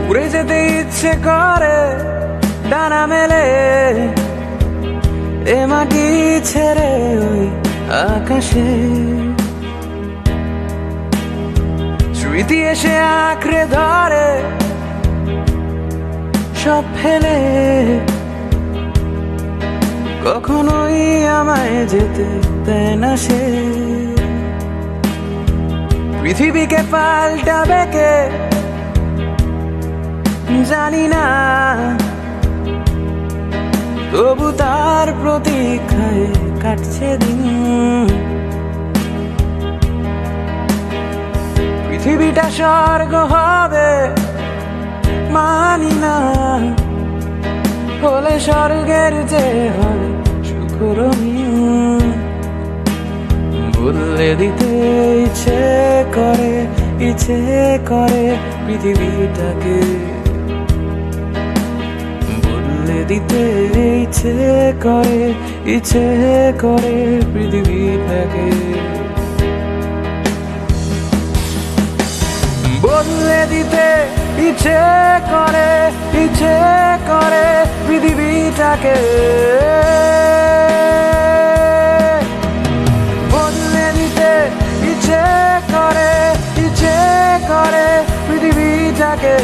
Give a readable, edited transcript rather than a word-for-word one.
উড়ে যেতে ইচ্ছে করে ডানা মেলে এ মাটি ছেড়ে ওই আকাশে, স্মৃতি এসে আঁকড়ে ধরে সব ফেলে, কখনোই আমায় যেতে দেয় না সে। পৃথিবীকে পাল্টাবে কে জানি না, তবু তার প্রতীক্ষায় কাটছে দিন। পৃথিবীটা স্বর্গ হবে মানি না, হলে স্বর্গের যে হবে সুখরমিন। বদলে দিতে ইচ্ছে করে পৃথিবীটাকে, বদলে দিতে ইচ্ছে করে পৃথিবীটাকে, বদলে দিতে ইচ্ছে করে পৃথিবীটাকে, বদলে দিতে ইচ্ছে করে পৃথিবীটাকে।